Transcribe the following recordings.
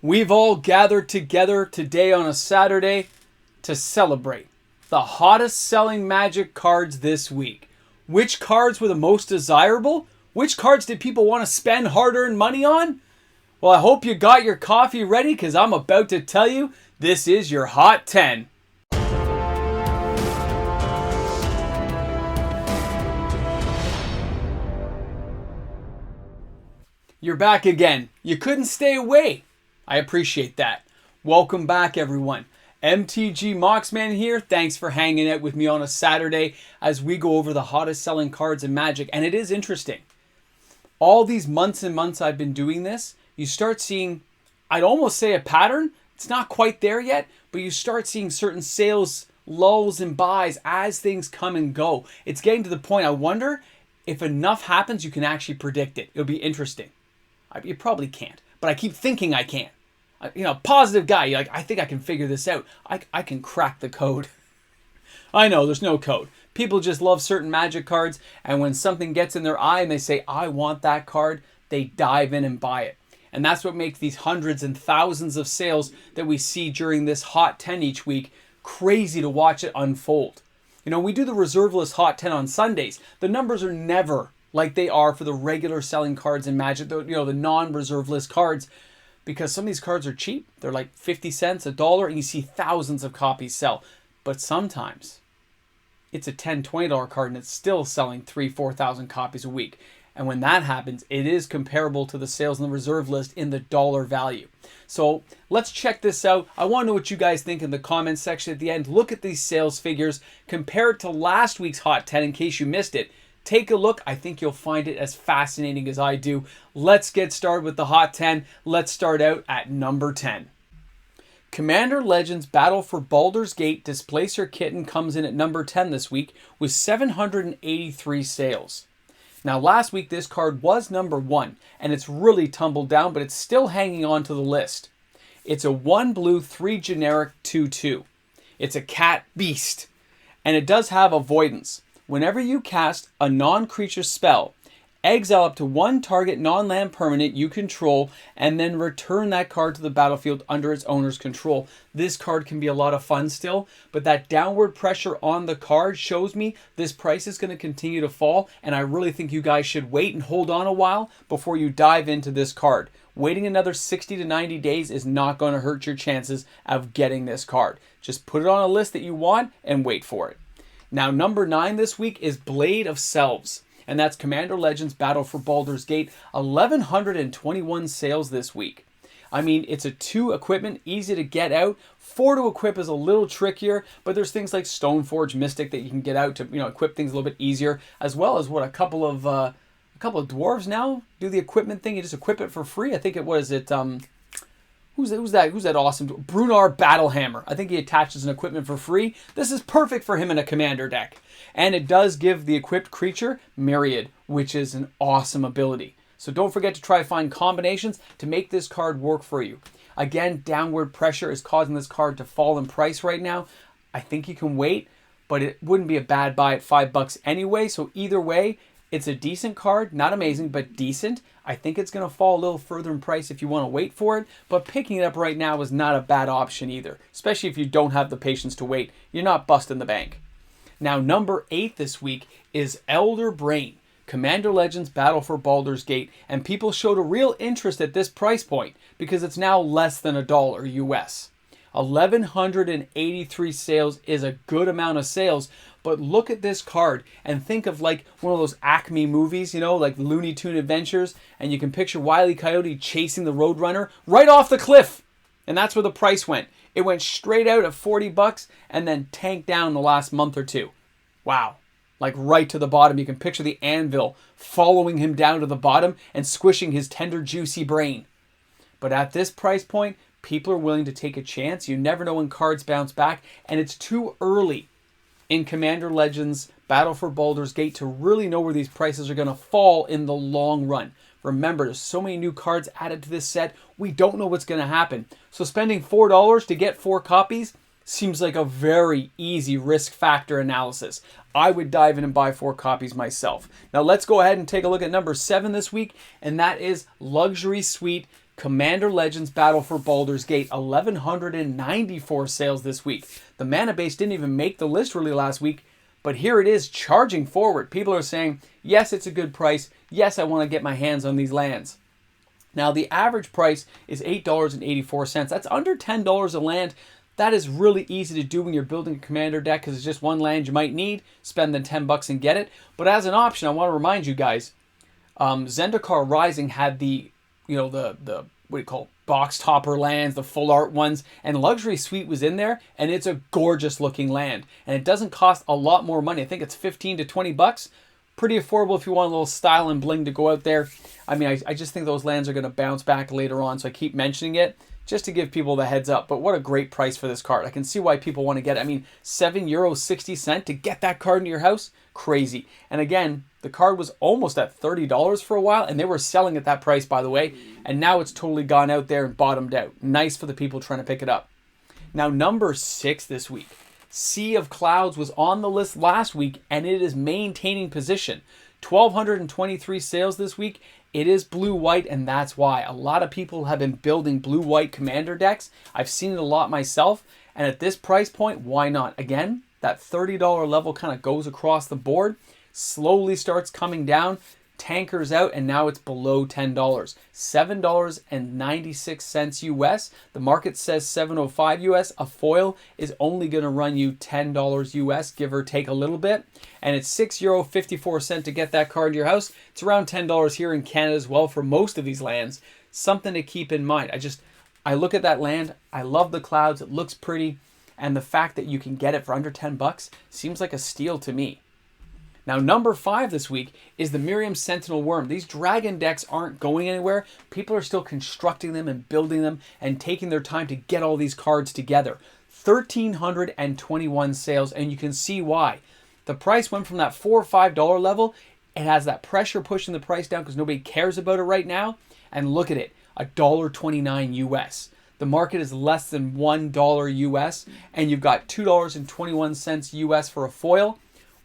We've all gathered together today on a Saturday to celebrate the hottest selling Magic cards this week. Which cards were the most desirable? Which cards did people want to spend hard-earned money on? Well, I hope you got your coffee ready because I'm about to tell you this is your Hot 10. You're back again. You couldn't stay away. I appreciate that. Welcome back, everyone. MTG Moxman here. Thanks for hanging out with me on a Saturday as we go over the hottest selling cards in Magic. And it is interesting. All these months and months I've been doing this, you start seeing, I'd almost say a pattern. It's not quite there yet, but you start seeing certain sales lulls and buys as things come and go. It's getting to the point, I wonder if enough happens, you can actually predict it. It'll be interesting. You probably can't, but I keep thinking I can. Positive guy, you're like, I think I can figure this out. I can crack the code. I know, there's no code. People just love certain Magic cards, and when something gets in their eye and they say, I want that card, they dive in and buy it. And that's what makes these hundreds and thousands of sales that we see during this Hot 10 each week crazy to watch it unfold. We do the reserve list Hot 10 on Sundays. The numbers are never like they are for the regular selling cards in Magic, the non-reserve list cards, because some of these cards are cheap. They're like 50 cents, $1, and you see thousands of copies sell. But sometimes it's a $10, $20 card and it's still selling 3,000, 4,000 copies a week. And when that happens, it is comparable to the sales in the reserve list in the dollar value. So let's check this out. I want to know what you guys think in the comments section at the end. Look at these sales figures. Compare it to last week's Hot 10 in case you missed it. Take a look. I think you'll find it as fascinating as I do. Let's get started with the Hot 10. Let's start out at number 10. Commander Legends Battle for Baldur's Gate Displacer Kitten comes in at number 10 this week with 783 sales. Now last week this card was number 1 and it's really tumbled down, but it's still hanging on to the list. It's a 1 blue 3 generic 2/2. It's a cat beast and it does have avoidance. Whenever you cast a non-creature spell, exile up to 1 target non-land permanent you control and then return that card to the battlefield under its owner's control. This card can be a lot of fun still, but that downward pressure on the card shows me this price is going to continue to fall, and I really think you guys should wait and hold on a while before you dive into this card. Waiting another 60 to 90 days is not going to hurt your chances of getting this card. Just put it on a list that you want and wait for it. Now, number 9 this week is Blade of Selves, and that's Commander Legends Battle for Baldur's Gate. 1,121 sales this week. I mean, it's a 2 equipment, easy to get out. 4 to equip is a little trickier, but there's things like Stoneforge Mystic that you can get out to, equip things a little bit easier, as well as a couple of dwarves now do the equipment thing. You just equip it for free. I think Who's that awesome? Brunar Battlehammer. I think he attaches an equipment for free. This is perfect for him in a commander deck. And it does give the equipped creature Myriad, which is an awesome ability. So don't forget to try to find combinations to make this card work for you. Again, downward pressure is causing this card to fall in price right now. I think you can wait, but it wouldn't be a bad buy at $5 anyway. So either way, it's a decent card. Not amazing, but decent. I think it's going to fall a little further in price if you want to wait for it, but picking it up right now is not a bad option either, especially if you don't have the patience to wait. You're not busting the bank. Now, number 8 this week is Elder Brain, Commander Legends Battle for Baldur's Gate, and people showed a real interest at this price point because it's now less than $1 US. 1,183 sales is a good amount of sales, but look at this card and think of like one of those Acme movies, like Looney Tune Adventures, and you can picture Wile E. Coyote chasing the Roadrunner right off the cliff. And that's where the price went. It went straight out at $40 and then tanked down the last month or two. Wow. Like right to the bottom. You can picture the anvil following him down to the bottom and squishing his tender, juicy brain. But at this price point, people are willing to take a chance. You never know when cards bounce back, and it's too early in Commander Legends Battle for Baldur's Gate to really know where these prices are going to fall in the long run. Remember, there's so many new cards added to this set, we don't know what's going to happen. So spending $4 to get 4 copies seems like a very easy risk factor analysis. I would dive in and buy 4 copies myself. Now let's go ahead and take a look at number 7 this week, and that is Luxury Suite Commander Legends Battle for Baldur's Gate, 1,194 sales this week. The mana base didn't even make the list really last week, but here it is charging forward. People are saying, yes, it's a good price. Yes, I want to get my hands on these lands. Now, the average price is $8.84. That's under $10 a land. That is really easy to do when you're building a commander deck because it's just one land you might need. Spend the $10 and get it. But as an option, I want to remind you guys, Zendikar Rising had the what do you call, box topper lands, the full art ones, and Luxury Suite was in there, and it's a gorgeous looking land. And it doesn't cost a lot more money. I think it's 15 to 20 bucks. Pretty affordable if you want a little style and bling to go out there. I mean, I just think those lands are going to bounce back later on, so I keep mentioning it just to give people the heads up. But what a great price for this card. I can see why people want to get it. I mean, €7.60 to get that card into your house? Crazy. And again, the card was almost at $30 for a while, and they were selling at that price, by the way, and now it's totally gone out there and bottomed out. Nice for the people trying to pick it up. Now, number 6 this week. Sea of Clouds was on the list last week, and it is maintaining position. 1,223 sales this week. It is blue-white, and that's why. A lot of people have been building blue-white commander decks. I've seen it a lot myself, and at this price point, why not? Again, that $30 level kind of goes across the board, slowly starts coming down, tankers out, and now it's below $10. $7.96 US. The market says $7.05 US. A foil is only going to run you $10 US, give or take a little bit. And it's €6.54 to get that card to your house. It's around $10 here in Canada as well for most of these lands. Something to keep in mind. I look at that land. I love the clouds. It looks pretty. And the fact that you can get it for under $10 seems like a steal to me. Now, number 5 this week is the Miriam Sentinel Worm. These dragon decks aren't going anywhere. People are still constructing them and building them and taking their time to get all these cards together. 1,321 sales, and you can see why. The price went from that $4 or $5 level. It has that pressure pushing the price down because nobody cares about it right now. And look at it, $1.29 US. The market is less than $1 US, and you've got $2.21 US for a foil.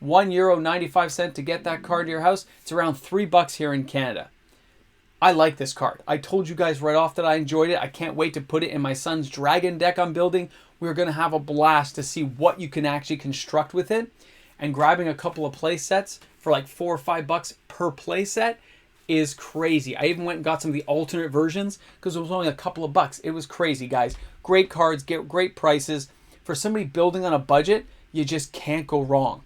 €1.95 to get that card to your house. It's around $3 here in Canada. I like this card. I told you guys right off that I enjoyed it. I can't wait to put it in my son's dragon deck I'm building. We're going to have a blast to see what you can actually construct with it. And grabbing a couple of play sets for like $4 or $5 per play set is crazy. I even went and got some of the alternate versions because it was only a couple of bucks. It was crazy, guys. Great cards, get great prices. For somebody building on a budget, you just can't go wrong.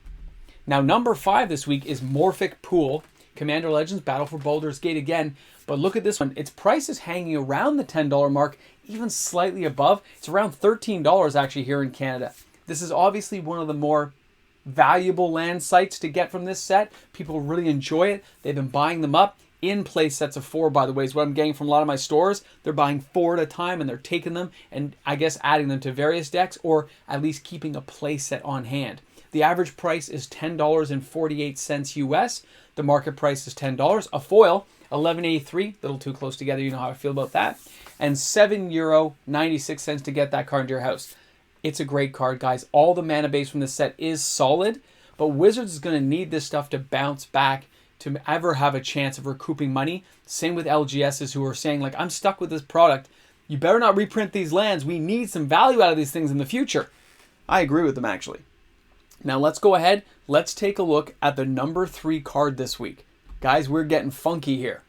Now, number 5 this week is Morphic Pool, Commander Legends Battle for Baldur's Gate again. But look at this one. Its price is hanging around the $10 mark, even slightly above. It's around $13 actually here in Canada. This is obviously one of the more valuable land sites to get from this set. People really enjoy it. They've been buying them up in play sets of 4, by the way, is what I'm getting from a lot of my stores. They're buying 4 at a time, and they're taking them and I guess adding them to various decks, or at least keeping a play set on hand. The average price is $10.48 US. The market price is $10. A foil, $11.83. A little too close together. You know how I feel about that. And €7.96 to get that card into your house. It's a great card, guys. All the mana base from this set is solid, but Wizards is going to need this stuff to bounce back to ever have a chance of recouping money. Same with LGSs who are saying, like, I'm stuck with this product. You better not reprint these lands. We need some value out of these things in the future. I agree with them, actually. Now let's go ahead. Let's take a look at the number 3 card this week. Guys, we're getting funky here.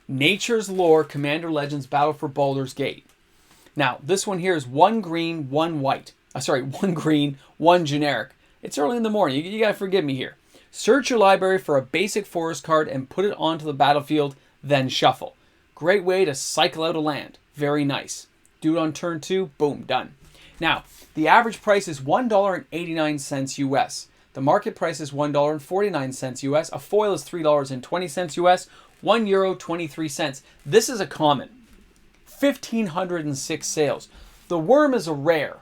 Nature's Lore Commander Legends Battle for Baldur's Gate. Now, this one here is 1 green, 1 white. 1 green, 1 generic. It's early in the morning. You gotta forgive me here. Search your library for a basic forest card and put it onto the battlefield, then shuffle. Great way to cycle out a land. Very nice. Do it on turn 2, boom, done. Now, the average price is $1.89 US. The market price is $1.49 US. A foil is $3.20 US. €1.23. This is a common. 1,506 sales. The worm is a rare.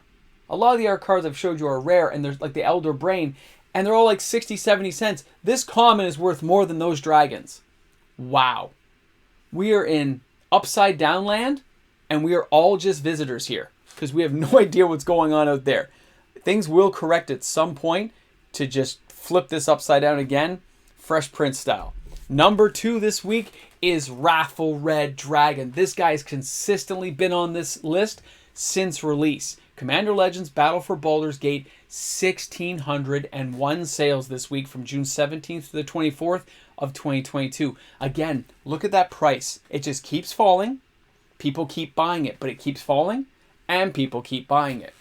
A lot of the art cards I've showed you are rare, and there's like the Elder Brain, and they're all like 60, 70 cents. This common is worth more than those dragons. Wow. We are in upside down land, and we are all just visitors here because we have no idea what's going on out there. Things will correct at some point to just flip this upside down again, Fresh Prince style. Number 2 this week is Wrathful Red Dragon. This guy's consistently been on this list since release. Commander Legends Battle for Baldur's Gate, 1,601 sales this week from June 17th to the 24th of 2022. Again, look at that price. It just keeps falling. People keep buying it, but it keeps falling, and people keep buying it.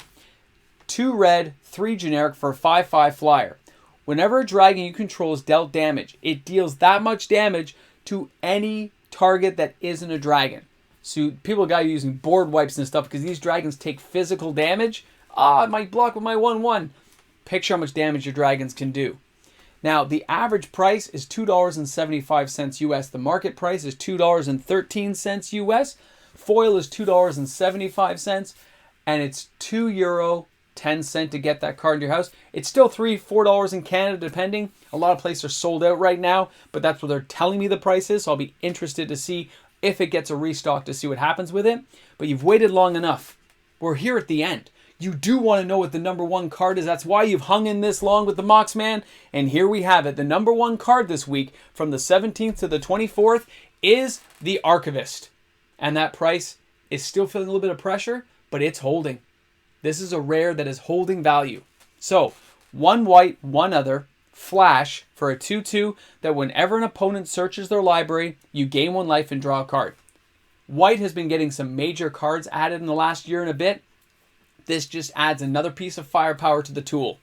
2 red, 3 generic for a 5/5 flyer. Whenever a dragon you control is dealt damage, it deals that much damage to any target that isn't a dragon. So people got using board wipes and stuff because these dragons take physical damage. It might block with my 1/1. Picture how much damage your dragons can do. Now, the average price is $2.75 US. The market price is $2.13 US. Foil is $2.75, and it's €2.10 to get that card in your house. It's still $3-4 in Canada, depending. A lot of places are sold out right now, but that's what they're telling me the price is. So I'll be interested to see if it gets a restock to see what happens with it. But you've waited long enough. We're here at the end. You do want to know what the number 1 card is. That's why you've hung in this long with the Moxman. And here we have it. The number 1 card this week from the 17th to the 24th is the Archivist. And that price is still feeling a little bit of pressure, but it's holding. This is a rare that is holding value. So, 1 white, 1 other, flash for a 2/2 that whenever an opponent searches their library, you gain 1 life and draw a card. White has been getting some major cards added in the last year and a bit. This just adds another piece of firepower to the tool,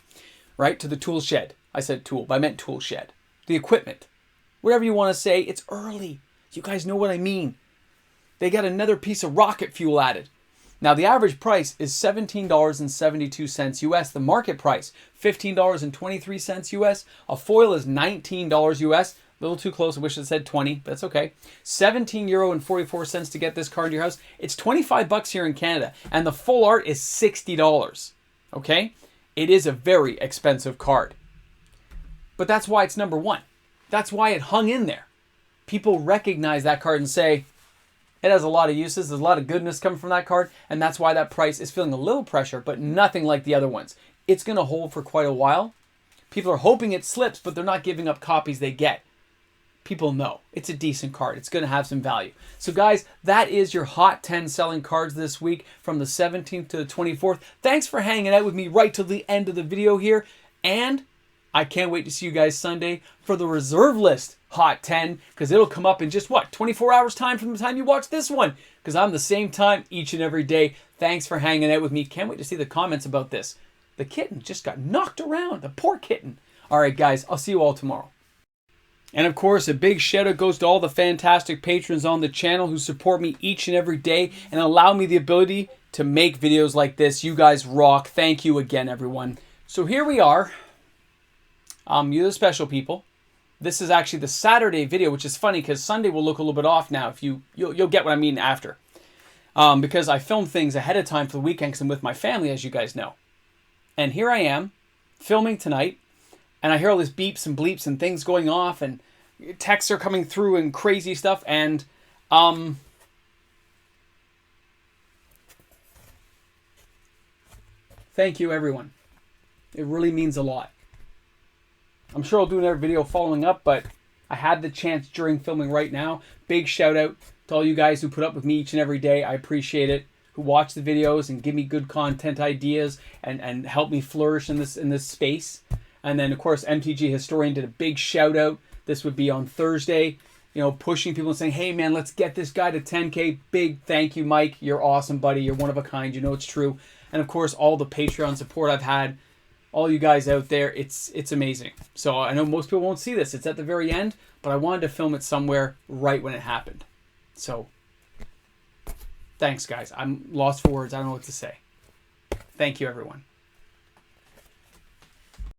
right? To the tool shed. I said tool, but I meant tool shed. The equipment. Whatever you want to say, it's early. You guys know what I mean. They got another piece of rocket fuel added. Now, the average price is $17.72 US. The market price, $15.23 US. A foil is $19 US. A little too close. I wish it said 20, but that's okay. €17.44 to get this card in your house. It's $25 here in Canada, and the full art is $60. Okay? It is a very expensive card. But that's why it's number 1. That's why it hung in there. People recognize that card and say, it has a lot of uses. There's a lot of goodness coming from that card, and that's why that price is feeling a little pressure, but nothing like the other ones. It's going to hold for quite a while. People are hoping it slips, but they're not giving up copies they get. People know it's a decent card. It's going to have some value. So guys, that is your Hot 10 selling cards this week from the 17th to the 24th. Thanks for hanging out with me right till the end of the video here, and I can't wait to see you guys Sunday for the reserve list Hot 10, because it'll come up in just, 24 hours time from the time you watch this one, because I'm the same time each and every day. Thanks for hanging out with me. Can't wait to see the comments about this. The kitten just got knocked around. The poor kitten. All right, guys, I'll see you all tomorrow. And of course, a big shout out goes to all the fantastic patrons on the channel who support me each and every day and allow me the ability to make videos like this. You guys rock. Thank you again, everyone. So here we are. You're the special people. This is actually the Saturday video, which is funny because Sunday will look a little bit off now. If you'll get what I mean after. Because I film things ahead of time for the weekend because I'm with my family, as you guys know. And here I am, filming tonight, and I hear all these beeps and bleeps and things going off, and texts are coming through and crazy stuff, and thank you, everyone. It really means a lot. I'm sure I'll do another video following up, but I had the chance during filming right now. Big shout out to all you guys who put up with me each and every day. I appreciate it. Who watch the videos and give me good content ideas and help me flourish in this space. And then, of course, MTG Historian did a big shout out. This would be on Thursday. You know, pushing people and saying, hey, man, let's get this guy to 10K. Big thank you, Mike. You're awesome, buddy. You're one of a kind. You know it's true. And, of course, all the Patreon support I've had. All you guys out there, it's amazing. So I know most people won't see this. It's at the very end, but I wanted to film it somewhere right when it happened. So thanks, guys. I'm lost for words. I don't know what to say. Thank you, everyone.